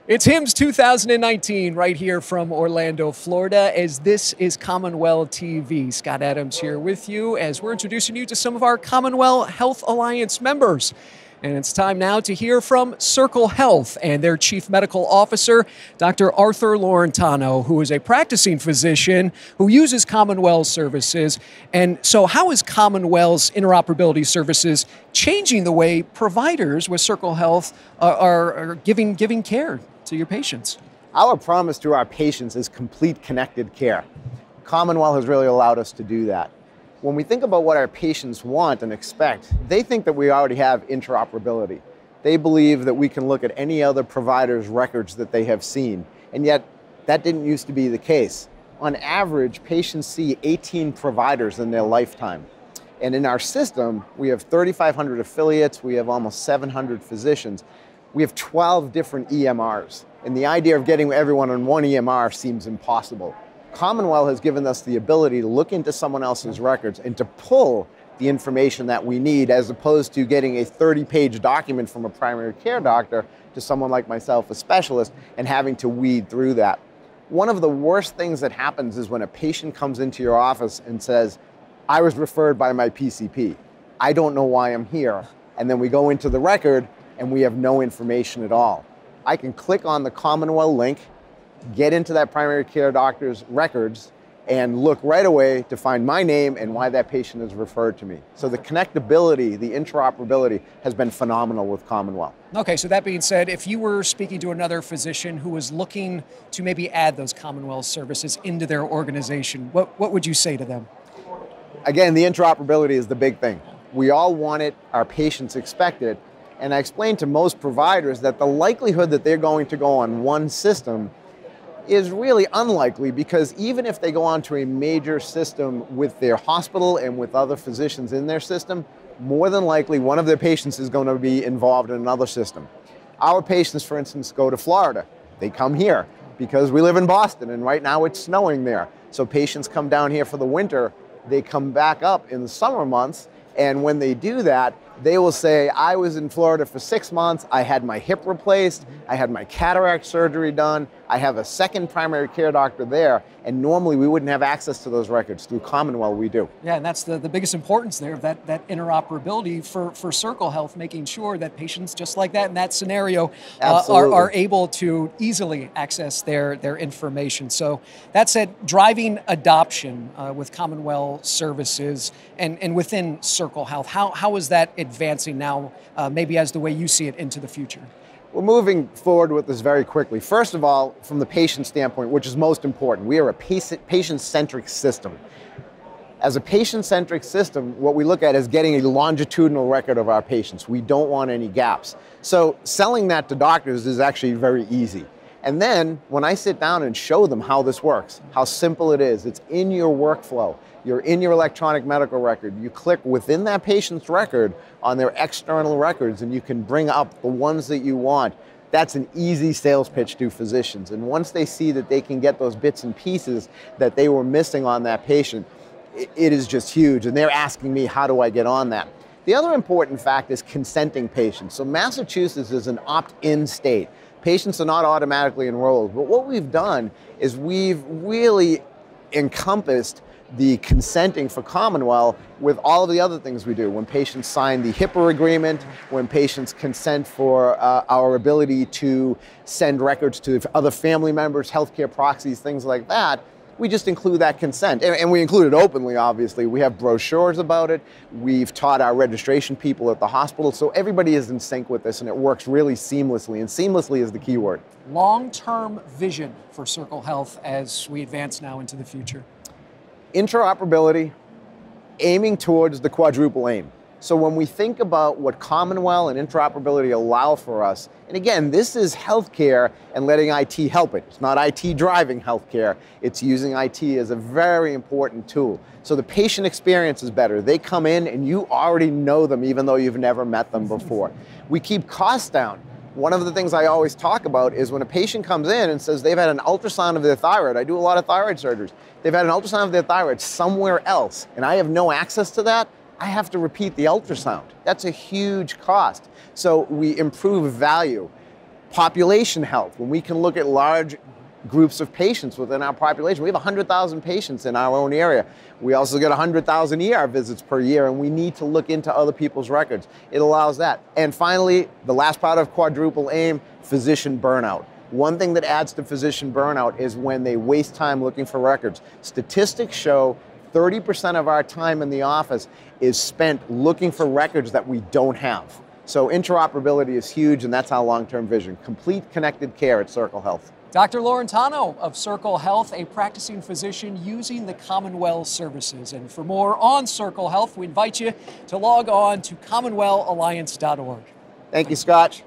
It's HIMSS 2019 right here from Orlando, Florida, as this is CommonWell TV. Scott Adams here with you as we're introducing you to some of our CommonWell Health Alliance members. And it's time now to hear from Circle Health and their Chief Medical Officer, Dr. Arthur Lauretano, who is a practicing physician who uses CommonWell services. And so how is CommonWell's interoperability services changing the way providers with Circle Health are giving care to your patients? Our promise to our patients is complete connected care. CommonWell has really allowed us to do that. When we think about what our patients want and expect, they think that we already have interoperability. They believe that we can look at any other provider's records that they have seen, and yet that didn't used to be the case. On average, patients see 18 providers in their lifetime. And in our system, we have 3,500 affiliates, we have almost 700 physicians. We have 12 different EMRs, and the idea of getting everyone on one EMR seems impossible. CommonWell has given us the ability to look into someone else's records and to pull the information that we need, as opposed to getting a 30-page document from a primary care doctor to someone like myself, a specialist, and having to weed through that. One of the worst things that happens is when a patient comes into your office and says, "I was referred by my PCP. I don't know why I'm here." And then we go into the record and we have no information at all. I can click on the CommonWell link, get into that primary care doctor's records, and look right away to find my name and why that patient is referred to me. So the connectability, the interoperability has been phenomenal with CommonWell. Okay, so that being said, if you were speaking to another physician who was looking to maybe add those CommonWell services into their organization, what would you say to them? Again, the interoperability is the big thing. We all want it, our patients expect it, and I explained to most providers that the likelihood that they're going to go on one system is really unlikely, because even if they go onto a major system with their hospital and with other physicians in their system, more than likely one of their patients is going to be involved in another system. Our patients, for instance, go to Florida. They come here because we live in Boston and right now it's snowing there. So patients come down here for the winter, they come back up in the summer months, and when they do that, they will say, "I was in Florida for 6 months, I had my hip replaced, I had my cataract surgery done, I have a second primary care doctor there," and normally we wouldn't have access to those records. Through CommonWell, we do. Yeah, and that's the biggest importance there, that interoperability for Circle Health, making sure that patients just like that in that scenario are able to easily access their information. So that said, driving adoption with CommonWell services and within Circle Health, how is that advancing now, maybe as the way you see it into the future? We're moving forward with this very quickly. First of all, from the patient standpoint, which is most important, we are a patient-centric system. As a patient-centric system, what we look at is getting a longitudinal record of our patients. We don't want any gaps. So selling that to doctors is actually very easy. And then when I sit down and show them how this works, how simple it is, it's in your workflow. You're in your electronic medical record. You click within that patient's record on their external records and you can bring up the ones that you want. That's an easy sales pitch to physicians. And once they see that they can get those bits and pieces that they were missing on that patient, it is just huge. And they're asking me, how do I get on that? The other important fact is consenting patients. So Massachusetts is an opt-in state. Patients are not automatically enrolled. But what we've done is we've really encompassed the consenting for CommonWell with all of the other things we do. When patients sign the HIPAA agreement, when patients consent for our ability to send records to other family members, healthcare proxies, things like that, we just include that consent. And we include it openly, obviously. We have brochures about it. We've taught our registration people at the hospital. So everybody is in sync with this and it works really seamlessly. And seamlessly is the key word. Long-term vision for Circle Health as we advance now into the future. Interoperability, aiming towards the quadruple aim. So when we think about what CommonWell and interoperability allow for us, and again, this is healthcare and letting IT help it. It's not IT driving healthcare. It's using IT as a very important tool. So the patient experience is better. They come in and you already know them even though you've never met them before. We keep costs down. One of the things I always talk about is when a patient comes in and says they've had an ultrasound of their thyroid. I do a lot of thyroid surgeries. They've had an ultrasound of their thyroid somewhere else, and I have no access to that. I have to repeat the ultrasound. That's a huge cost. So we improve value. Population health, when we can look at large groups of patients within our population. We have 100,000 patients in our own area. We also get 100,000 ER visits per year, and we need to look into other people's records. It allows that. And finally, the last part of quadruple aim, physician burnout. One thing that adds to physician burnout is when they waste time looking for records. Statistics show 30% of our time in the office is spent looking for records that we don't have. So interoperability is huge, and that's our long-term vision. Complete connected care at Circle Health. Dr. Lauretano of Circle Health, a practicing physician using the CommonWell services. And for more on Circle Health, we invite you to log on to CommonWellAlliance.org. Thank you, Scott.